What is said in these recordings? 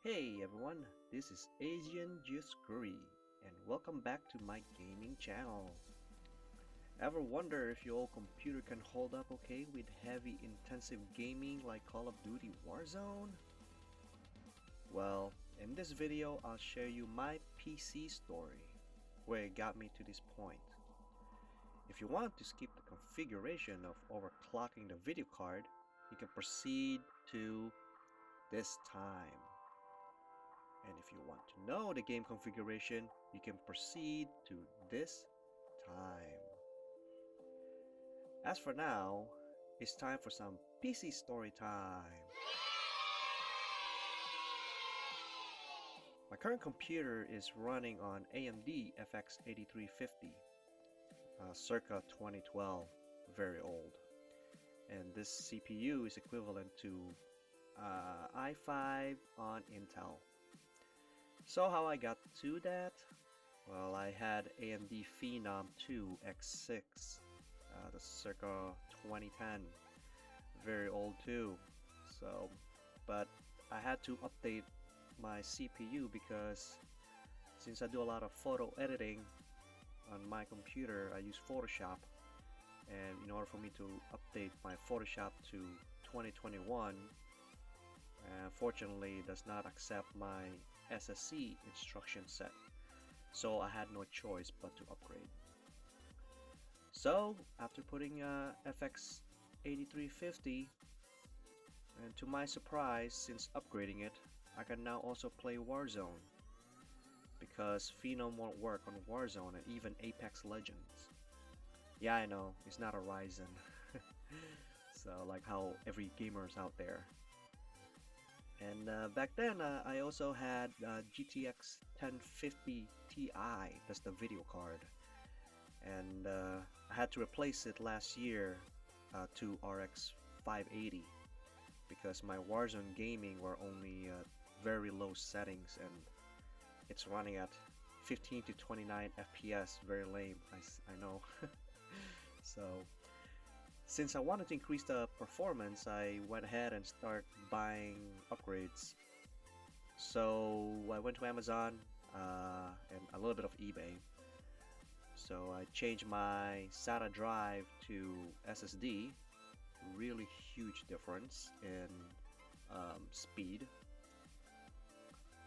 Hey everyone, this is Asian Juice Curry, and welcome back to my gaming channel. Ever wonder if your old computer can hold up okay with heavy intensive gaming like Call of Duty Warzone? Well, in this video I'll share you my PC story, where it got me to this point. If you want to skip the configuration of overclocking the video card, you can proceed to this time. And if you want to know the game configuration, you can proceed to this time. As for now, it's time for some PC story time. My current computer is running on AMD FX 8350, circa 2012, very old. And this CPU is equivalent to i5 on Intel. So how I got to that? Well, I had AMD Phenom 2 X6, the circa 2010, very old too. So, but I had to update my CPU because since I do a lot of photo editing on my computer, I use Photoshop, and in order for me to update my Photoshop to 2021, fortunately does not accept my SSC instruction set, so I had no choice but to upgrade. So after putting FX 8350, and to my surprise, since upgrading it, I can now also play Warzone, because Phenom won't work on Warzone and even Apex Legends. Yeah, I know, it's not a Ryzen. So like how every gamer's out there. And back then, I also had GTX 1050 Ti, that's the video card. And I had to replace it last year to RX 580 because my Warzone gaming were only very low settings, and it's running at 15 to 29 FPS, very lame, I know. So since I wanted to increase the performance, I went ahead and started buying upgrades. So I went to Amazon and a little bit of eBay. So I changed my SATA drive to SSD. Really huge difference in speed.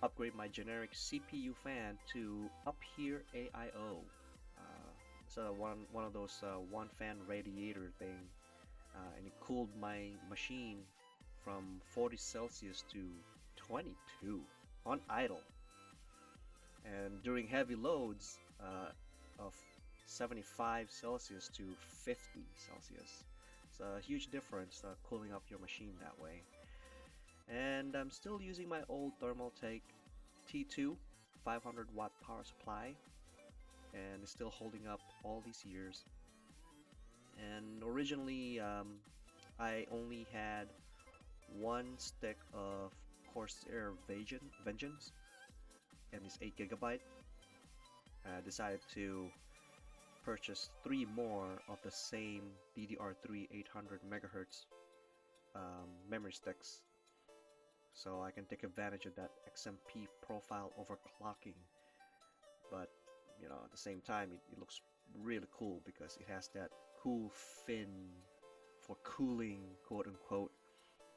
Upgrade my generic CPU fan to up here AIO. So one of those one fan radiator thing, and it cooled my machine from 40 Celsius to 22 on idle, and during heavy loads of 75 Celsius to 50 Celsius. It's a huge difference cooling up your machine that way. And I'm still using my old Thermaltake T2 500 watt power supply, and it's still holding up all these years. And originally I only had one stick of Corsair Vengeance, and it's 8GB. I decided to purchase 3 more of the same DDR3 800 MHz memory sticks, so I can take advantage of that XMP profile overclocking. But you know, at the same time, it looks really cool because it has that cool fin for cooling, quote unquote.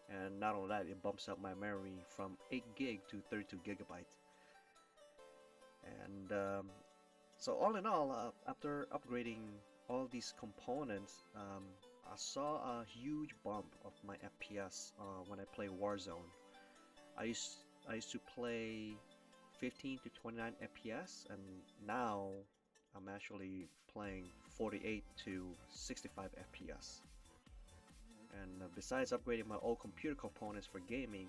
And not only that, it bumps up my memory from 8GB to 32GB. And so all in all, after upgrading all these components, I saw a huge bump of my FPS when I play Warzone. I used to play 15 to 29 FPS, and now I'm actually playing 48 to 65 FPS. And besides upgrading my old computer components for gaming,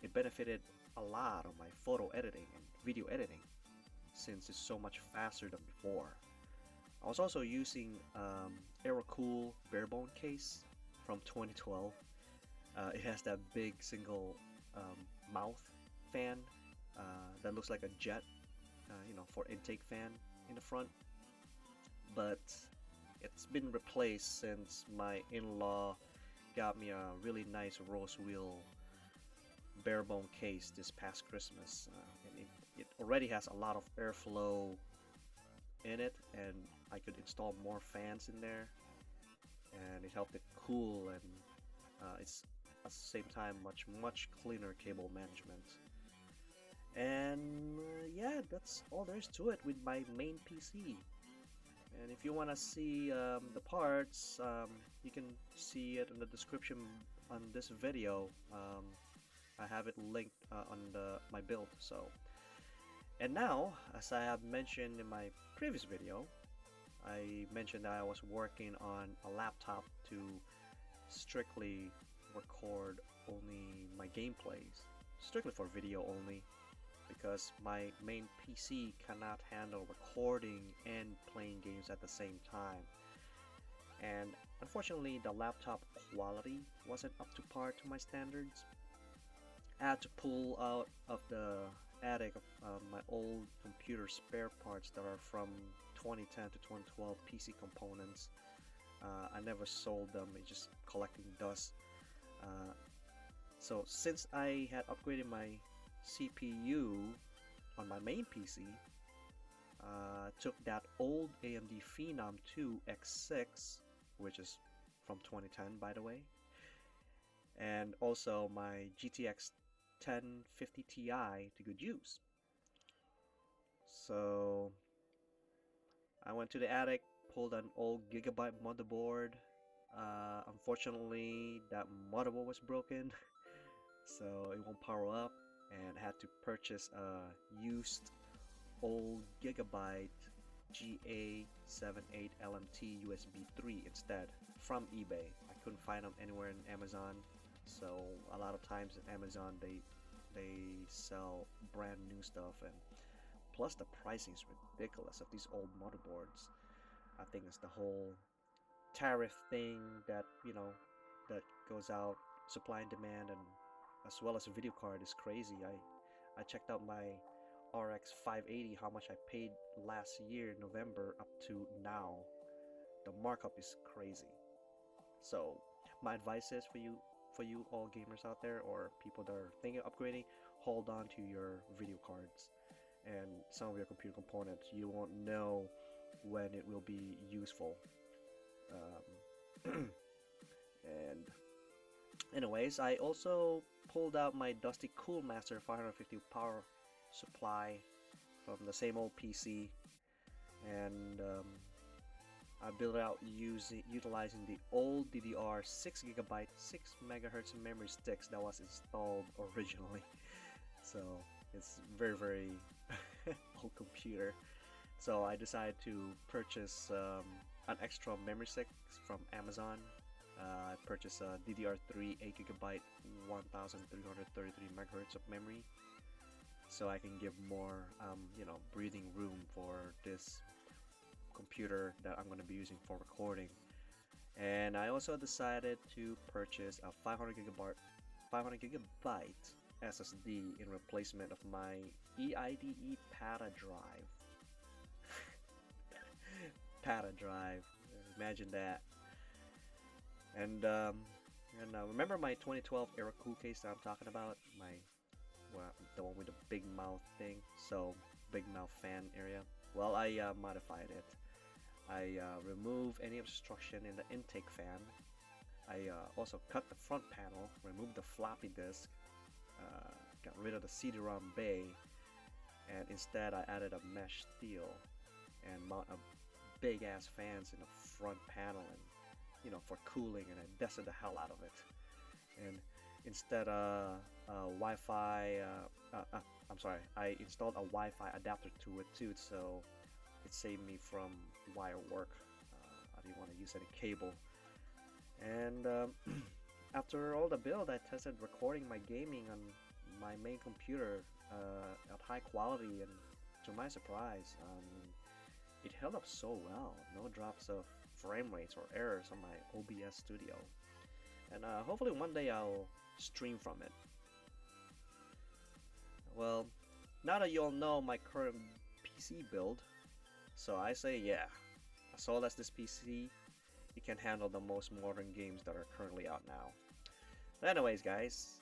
it benefited a lot on my photo editing and video editing, since it's so much faster than before. I was also using AeroCool barebone case from 2012. It has that big single mouth fan that looks like a jet, you know, for intake fan in the front. But it's been replaced since my in-law got me a really nice rose wheel bare bone case this past Christmas, and it already has a lot of airflow in it, and I could install more fans in there, and it helped it cool, and it's at the same time much cleaner cable management. And yeah, that's all there is to it with my main PC. And if you want to see the parts, you can see it in the description on this video. I have it linked on my build. So, and now, as I have mentioned in my previous video, I mentioned that I was working on a laptop to strictly record only my gameplays, strictly for video only, because my main PC cannot handle recording and playing games at the same time. And unfortunately, the laptop quality wasn't up to par to my standards. I had to pull out of the attic my old computer spare parts that are from 2010 to 2012 PC components. I never sold them, it's just collecting dust. So since I had upgraded my CPU on my main PC, took that old AMD Phenom 2 X6, which is from 2010 by the way, and also my GTX 1050 Ti to good use. So I went to the attic, pulled an old Gigabyte motherboard. Unfortunately, that motherboard was broken, so it won't power up, and had to purchase a used old Gigabyte GA78 LMT USB 3 instead from eBay. I couldn't find them anywhere in Amazon, so a lot of times in Amazon they sell brand new stuff, and plus the pricing is ridiculous of these old motherboards. I think it's the whole tariff thing that, you know, that goes out, supply and demand, and as well as a video card is crazy. I checked out my RX 580, how much I paid last year November up to now. The markup is crazy. So my advice is for you all gamers out there, or people that are thinking of upgrading, hold on to your video cards and some of your computer components. You won't know when it will be useful. And anyways, I also pulled out my Dusty Coolmaster 550 power supply from the same old PC, and I built it out utilizing the old DDR 6GB 6 MHz memory sticks that was installed originally. So it's very old computer. So I decided to purchase an extra memory stick from Amazon. I purchased a DDR3 8GB 1333 MHz of memory, so I can give more you know, breathing room for this computer that I'm going to be using for recording. And I also decided to purchase a 500GB SSD in replacement of my EIDE PATA drive. PATA drive, imagine that. And remember my 2012 AeroCool case that I'm talking about? The one with the big mouth thing, so big mouth fan area. Well, I modified it. I removed any obstruction in the intake fan. I also cut the front panel, removed the floppy disk, got rid of the CD-ROM bay, and instead I added a mesh steel and mount a big ass fans in the front panel, and you know, for cooling, and I dusted the hell out of it. And instead Wi-Fi, I'm sorry, I installed a Wi-Fi adapter to it too, so it saved me from wire work. I didn't want to use any cable. And after all the build, I tested recording my gaming on my main computer at high quality, and to my surprise, it held up so well. No drops of frame rates or errors on my OBS studio. And hopefully one day I'll stream from it. Well, now that you all know my current PC build, so I say yeah, as well as this PC, it can handle the most modern games that are currently out now. But anyways guys,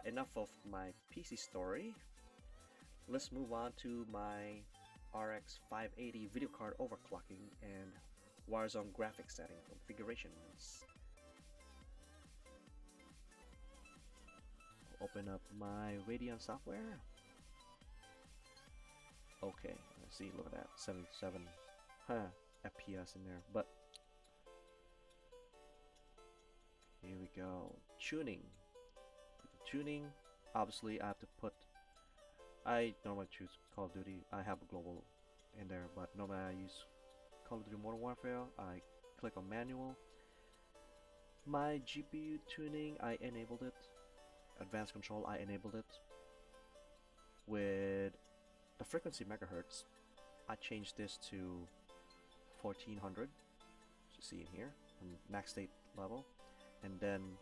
Enough of my PC story. Let's move on to my RX 580 video card overclocking and Warzone graphics setting configurations. Open up my Radeon software. Okay, let's see, look at that, 77 FPS in there. But here we go. Tuning. Tuning, obviously I have to put, I normally choose Call of Duty. I have a global in there, but normally I use Call of Duty Modern Warfare. I click on manual. My GPU tuning, I enabled it. Advanced control, I enabled it. With the frequency megahertz, I changed this to 1400, as you see in here, on max state level, and then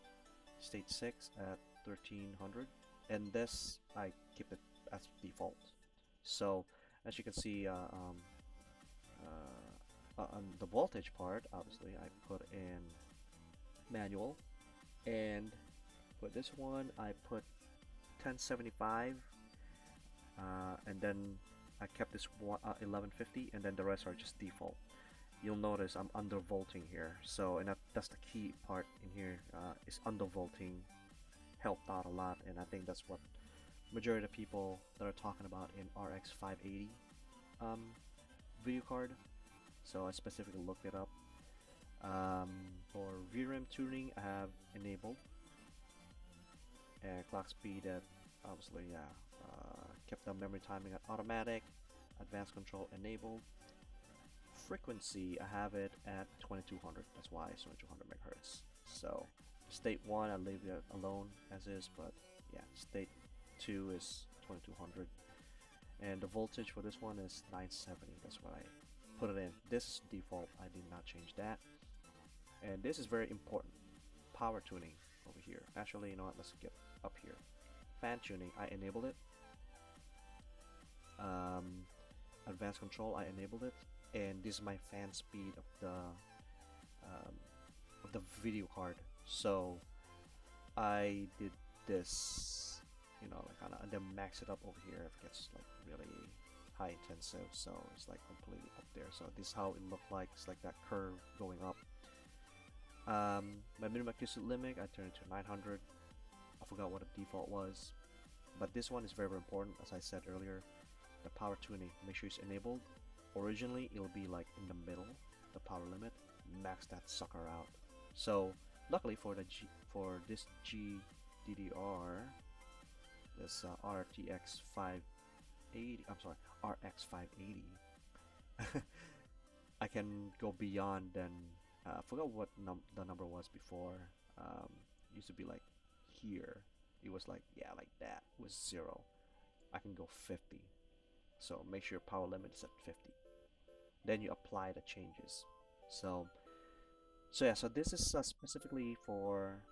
state 6 at 1300, and this I keep it as default. So as you can see, on the voltage part, obviously I put in manual, and for this one I put 1075, and then I kept this 1150, and then the rest are just default. You'll notice I'm undervolting here, so, and that's the key part in here, is undervolting helped out a lot, and I think that's what majority of people that are talking about in RX 580 video card. So I specifically looked it up. For VRAM tuning, I have enabled, and clock speed at, obviously, kept the memory timing at automatic, advanced control enabled. Frequency, I have it at 2200. That's why it's 2200 megahertz. So state 1 I leave it alone as is, but yeah, state 2 is 2200, and the voltage for this one is 970. That's what I put it in. This is default, I did not change that. And this is very important, power tuning over here. Actually, you know what, let's get up here. Fan tuning, I enabled it. Advanced control, I enabled it, and this is my fan speed of the video card. So I did this, you know, like kinda, and then max it up over here if it gets like really high intensive, so it's like completely up there. So this is how it looked like. It's like that curve going up. My minimum accuracy limit, I turned it to 900. I forgot what the default was, but this one is very, very important. As I said earlier, the power tuning, make sure it's enabled. Originally it'll be like in the middle, the power limit. Max that sucker out. So luckily for this GDDR, this RTX 580, I'm sorry, RX 580, I can go beyond than, I forgot what the number was before. Used to be like here. It was like, yeah, like that. It was 0. I can go 50. So make sure your power limit is at 50. Then you apply the changes. So yeah, so this is specifically for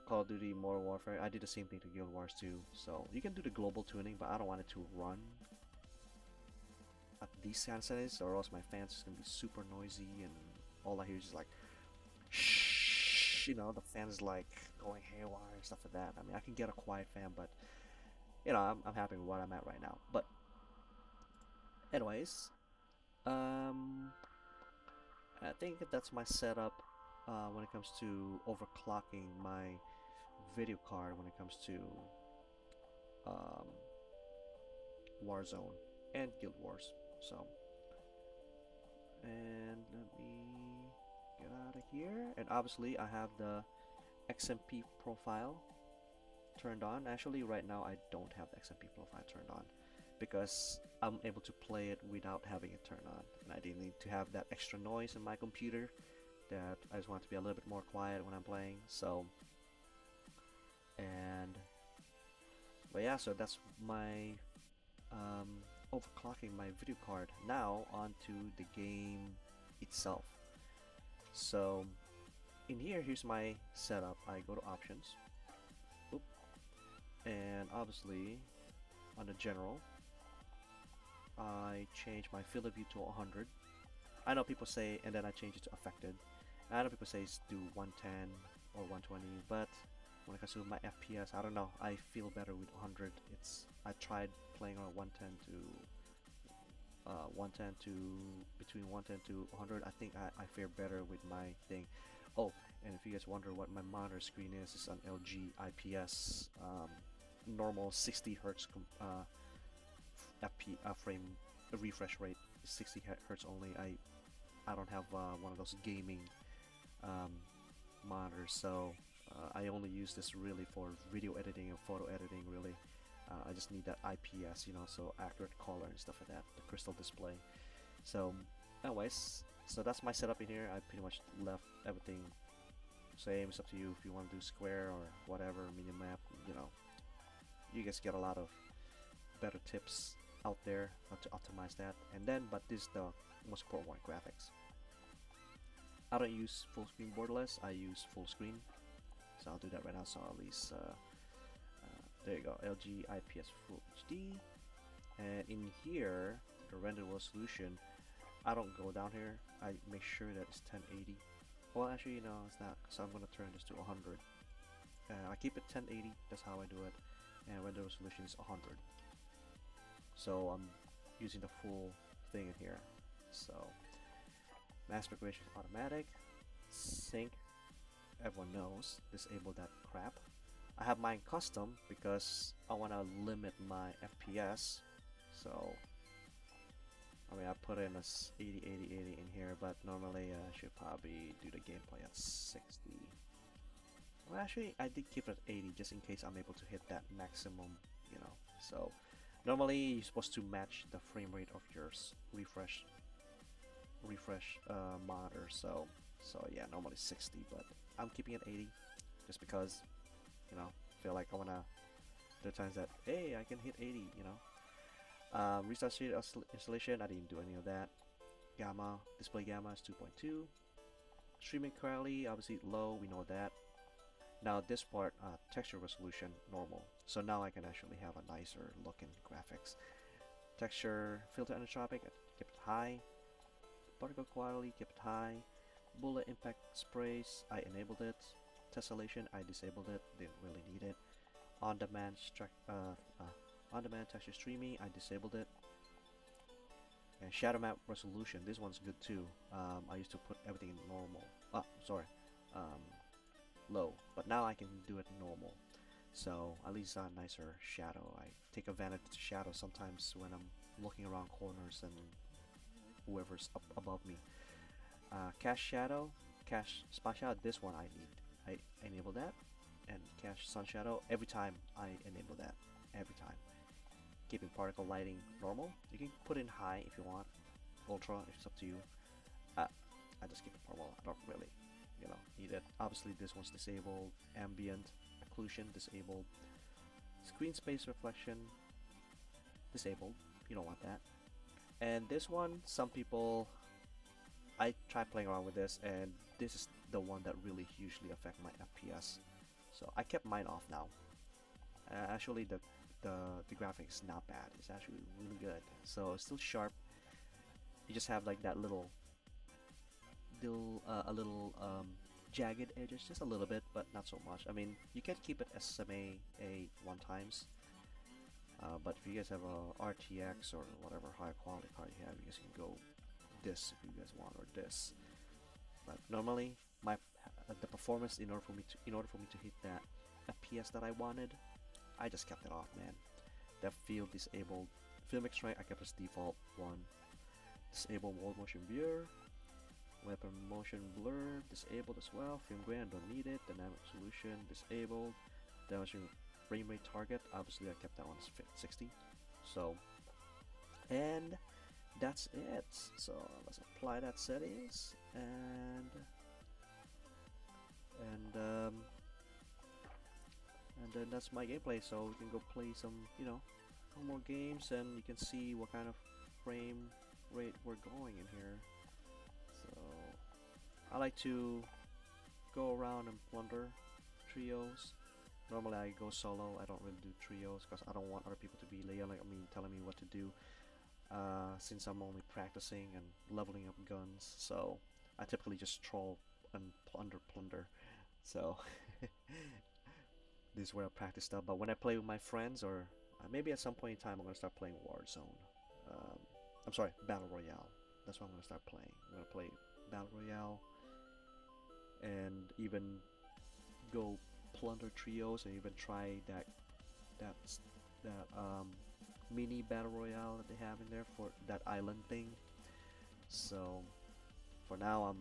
Call of Duty Modern Warfare. I did the same thing to Guild Wars 2. So you can do the global tuning, but I don't want it to run at these kind of settings, or else my fans is gonna be super noisy, and all I hear is just like shh, you know, the fans like going haywire and stuff like that. I mean, I can get a quiet fan, but you know, I'm happy with what I'm at right now. But anyways, I think that's my setup when it comes to overclocking my video card when it comes to um, Warzone and Guild Wars. So, and let me get out of here. And obviously, I have the XMP profile turned on. Actually, right now I don't have the XMP profile turned on because I'm able to play it without having it turned on, and I didn't need to have that extra noise in my computer. That I just want to be a little bit more quiet when I'm playing. So, but yeah, so that's my overclocking my video card. Now onto the game itself. So in here, here's my setup. I go to options, oop, and obviously on the general, I change my field of view to 100. I know people say, and then I change it to affected. I know people say do 110 or 120, but when it comes to my FPS. I don't know. I feel better with 100. I tried playing on 110 to 110 to between 110 to 100. I think I fare better with my thing. Oh, and if you guys wonder what my monitor screen is, it's an LG IPS normal 60 hertz frame refresh rate is 60 hertz only. I don't have one of those gaming um, monitors, so I only use this really for video editing and photo editing. Really, I just need that IPS, so accurate color and stuff like that. The crystal display. So, anyways, so that's my setup in here. I pretty much left everything same. It's up to you if you want to do square or whatever mini map. You guys get a lot of better tips out there how to optimize that. And then, but this is the most important one: graphics. I don't use full screen borderless. I use full screen. So I'll do that right now. So at least there you go, LG IPS Full HD. And in here, the render resolution, I don't go down here. I make sure that it's 1080. Well, actually, no, it's not, because I'm gonna turn this to 100. I keep it 1080. That's how I do it. And render resolution is 100. So I'm using the full thing in here. So aspect ratio is automatic. Sync, everyone knows, disable that crap. I have mine custom because I want to limit my FPS. So I mean, I put in a 80 80 80 in here, but normally I should probably do the gameplay at 60. Well, actually I did keep it at 80 just in case I'm able to hit that maximum, so normally you're supposed to match the frame rate of your refresh monitor. So yeah, normally 60, but I'm keeping it 80 just because feel like I wanna. There are times that hey, I can hit 80. Restart state installation, I didn't do any of that. Gamma display gamma is 2.2. Streaming quality obviously low, we know that. Now this part, texture resolution normal. So now I can actually have a nicer looking graphics. Texture filter anisotropic, keep it high. Particle quality, keep it high. Bullet impact sprays, I enabled it. Tessellation, I disabled it. Didn't really need it. On-demand texture streaming, I disabled it. And shadow map resolution, this one's good too. I used to put everything in normal. Low, but now I can do it normal. So at least a nicer shadow. I take advantage of the shadow sometimes when I'm looking around corners and whoever's up above me. Cache shadow, cache spot shadow, this one I need. I enable that. And cache sun shadow, every time I enable that. Every time. Keeping particle lighting normal. You can put in high if you want. Ultra, if it's up to you. I just keep it normal. I don't really, need it. Obviously this one's disabled. Ambient occlusion disabled. Screen space reflection disabled. You don't want that. And this one, some people, I tried playing around with this, and this is the one that really hugely affect my FPS. So I kept mine off now. Actually, the graphics not bad. It's actually really good. So it's still sharp. You just have like that little jagged edges, just a little bit, but not so much. I mean, you can keep it SMA a 1 times. But if you guys have a RTX or whatever high quality card you have, you guys can go this if you guys want, or this. But normally, the performance in order for me to hit that FPS that I wanted, I just kept it off, man. That field disabled. Film extract, I kept as default 1. Disable world motion blur. Weapon motion blur disabled as well. Film grain, I don't need it. Dynamic solution disabled. Damaging frame rate target, obviously I kept that one as 60. So, and that's it. So let's apply that settings, and then that's my gameplay. So we can go play some more games, and you can see what kind of frame rate we're going in here. So I like to go around and plunder trios. Normally I go solo. I don't really do trios because I don't want other people to be telling me what to do. Since I'm only practicing and leveling up guns, so I typically just troll and plunder. So This is where I practice stuff. But when I play with my friends, or maybe at some point in time, I'm gonna start playing Warzone. Um, I'm sorry, Battle Royale. That's what I'm gonna start playing. I'm gonna play Battle Royale, and even go plunder trios, and even try that that mini Battle Royale that they have in there for that island thing. So for now,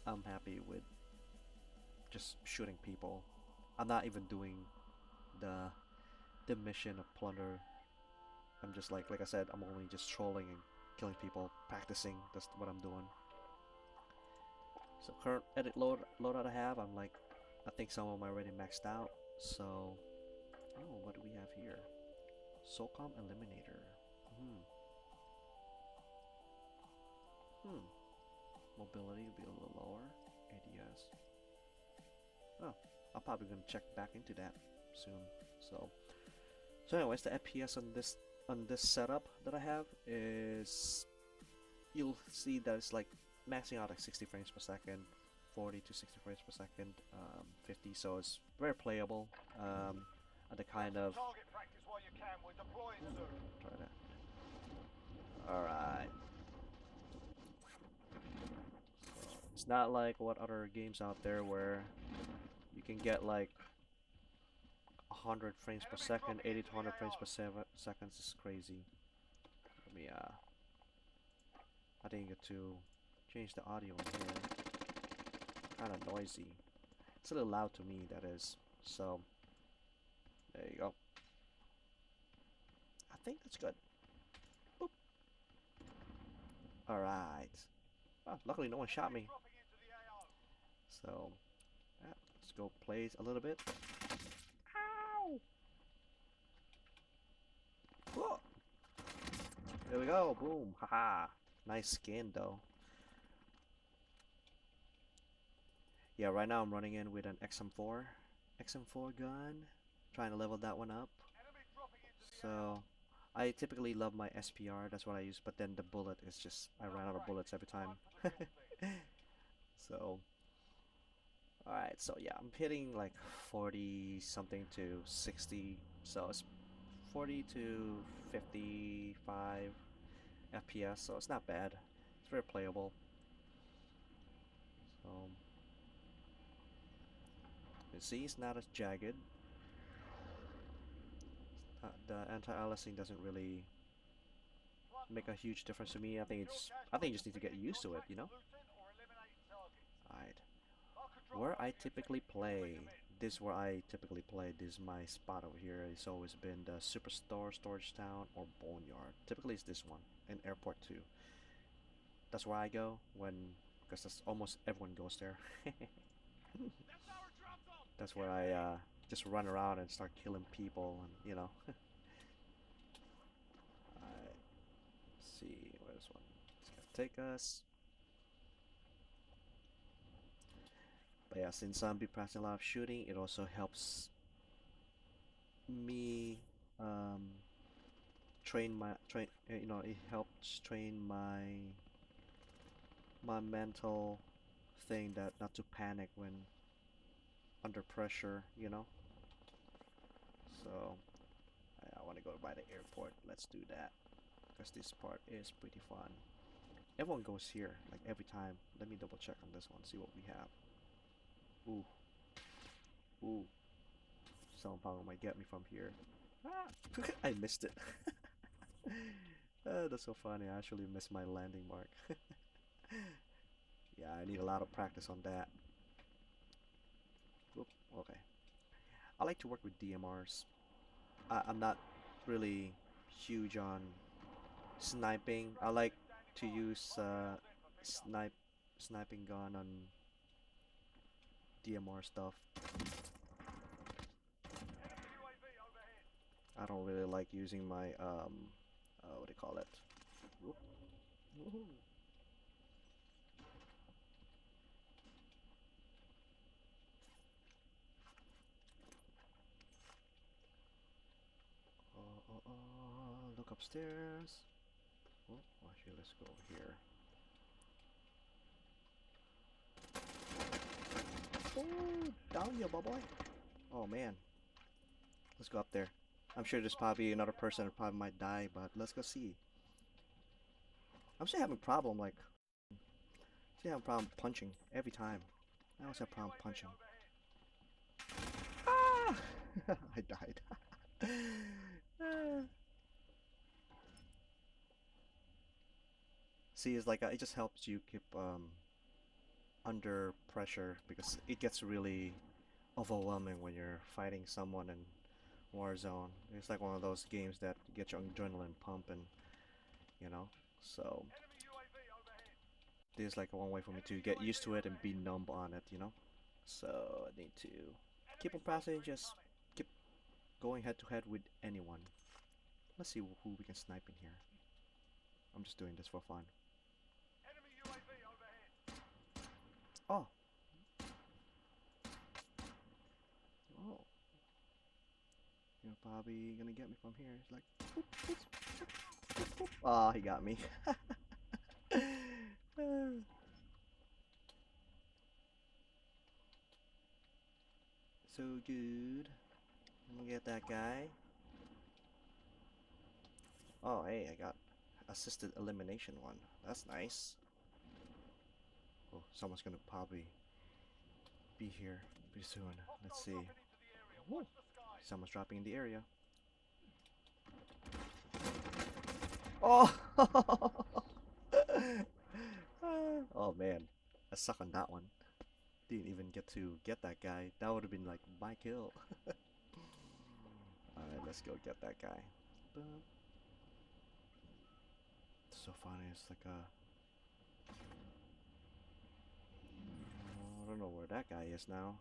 I'm happy with just shooting people. I'm not even doing the the mission of plunder. I'm just like I said, I'm only just trolling and killing people, practicing. That's what I'm doing. So current edit loadout I have, I think some of them are already maxed out. So, oh, what do we have here? SOCOM Eliminator. Hmm. Hmm. Mobility will be a little lower. ADS. Oh, I'm probably gonna check back into that soon. So anyways, the FPS on this setup that I have is, you'll see that it's like maxing out like 60 frames per second, 40 to 60 frames per second, 50. So it's very playable. At the kind of try that. All right. So it's not like what other games out there where you can get like 100 frames per second, 80 to 100 frames per second. Is crazy. Let me I didn't get to change the audio in here. Kind of noisy. It's a little loud to me, that is. So there you go. I think that's good. Boop. All right. Well, luckily no one shot me. So yeah, let's go play a little bit. Ow! Whoa! There we go. Boom. Haha. Nice skin though. Yeah, right now I'm running in with an XM4 gun, trying to level that one up. So I typically love my SPR, that's what I use, but then the bullet is just, I run out of bullets every time. So alright, so yeah, I'm hitting like 40 something to 60, so it's 40 to 55 FPS, so it's not bad. It's very playable. So you see, it's not as jagged. The anti-aliasing doesn't really make a huge difference to me. I think you just need to get used to it, you know? Alright. Where I typically play, this is where I typically play. This is my spot over here. It's always been the Superstore, Storage Town, or Boneyard. Typically it's this one, and Airport 2. That's where I go when, because that's almost everyone goes there. That's where I just run around and start killing people, and you know. Alright, let's see, where's one? It's gonna take us. But yeah, since I'm be practicing a lot of shooting, it also helps me it helps train my mental thing, that not to panic when under pressure, you know. So I want to go by the airport. Let's do that because this part is pretty fun. Everyone goes here like every time. Let me double check on this one, see what we have. Ooh, ooh, someone probably might get me from here. Ah, I missed it. That's so funny. I actually missed my landing mark. Yeah, I need a lot of practice on that. Oop, okay. I like to work with DMRs. I'm not really huge on sniping. I like to use sniping gun on DMR stuff. I don't really like using my what do you call it? Whoop. Look upstairs. Oh, actually, let's go here. Oh, down you, boy. Oh man, let's go up there. I'm sure there's probably another person that probably might die, but let's go see. I'm still having a problem, like, still having a problem punching every time. I always have a problem punching. Ah! I died. See, it's like it just helps you keep under pressure because it gets really overwhelming when you're fighting someone in Warzone. It's like one of those games that get your adrenaline pumping, you know? So, this is like one way for me to get used to it and be numb on it, you know? So, I need to keep on pressing, just keep going head to head with anyone. Let's see who we can snipe in here. I'm just doing this for fun. Oh, oh, you're probably gonna get me from here. It's like, boop, boop, boop, boop. Ah, he got me. So good. I'm gonna get that guy. Oh, hey, I got assisted elimination one. That's nice. Oh, someone's gonna probably be here pretty soon. Let's see. Woo. Someone's dropping in the area. Oh! Oh man, I suck on that one. Didn't even get to get that guy. That would have been like my kill. Alright, let's go get that guy. Boom. It's so funny. It's like a. I don't know where that guy is now.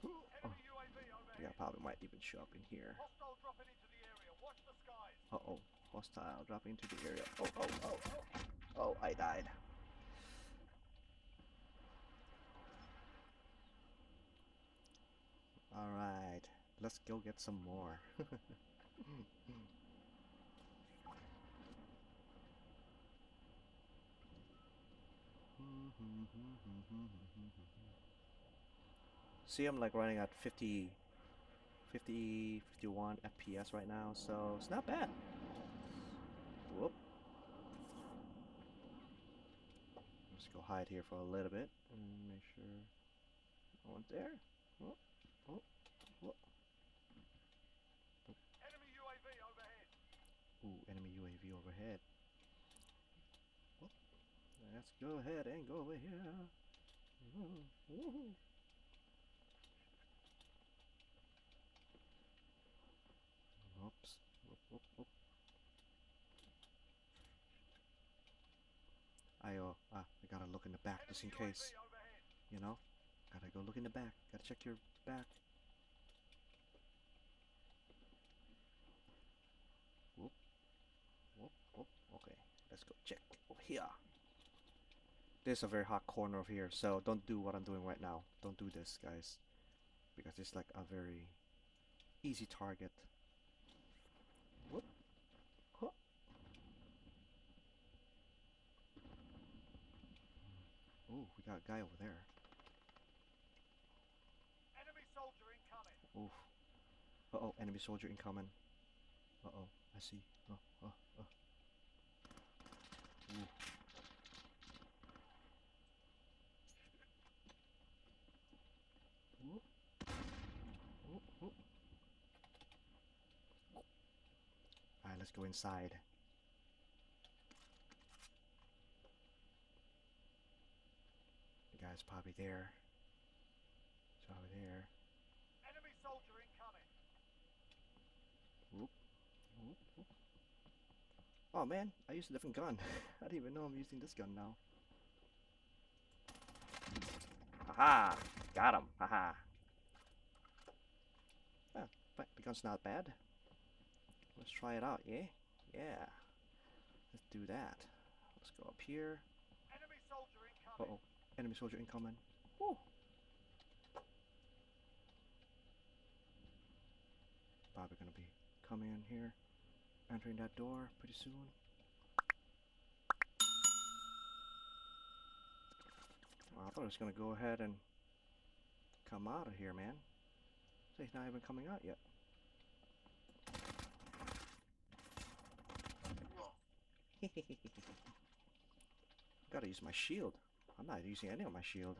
Oh, yeah, probably might even show up in here. Uh-oh. Hostile dropping into the area. Oh, oh, oh, oh. Oh, I died. Alright. Let's go get some more. See, I'm like running at 50, 51 FPS right now, so it's not bad. Whoop. Let's go hide here for a little bit and make sure no one's there. Whoop, whoop, whoop. Ooh, enemy UAV overhead. Whoop. Let's go ahead and go over here. Woohoo. Oops. Whoop, whoop, whoop. I gotta look in the back just in case. You know? Gotta go look in the back. Gotta check your back. Whoop, whoop, whoop. Okay, let's go check over here. There's a very hot corner over here, so don't do what I'm doing right now. Don't do this, guys. Because it's like a very easy target. Whoop, whoop. Ooh, we got a guy over there. Oof. Uh-oh, enemy soldier incoming. Uh-oh, I see. Oh, oh, oh. Ooh. Whoop, whoop, whoop. Alright, let's go inside. The guy's probably there. He's probably there. Whoop, whoop, whoop. Oh man, I used a different gun. I didn't even know I'm using this gun now. Haha! Got him! Haha! Ah, but the gun's not bad. Let's try it out, yeah? Yeah. Let's do that. Let's go up here. Uh-oh. Enemy soldier incoming. Woo! Probably gonna be coming in here, entering that door pretty soon. I thought I was gonna go ahead and come out of here, man. So he's not even coming out yet. Gotta use my shield. I'm not using any of my shield.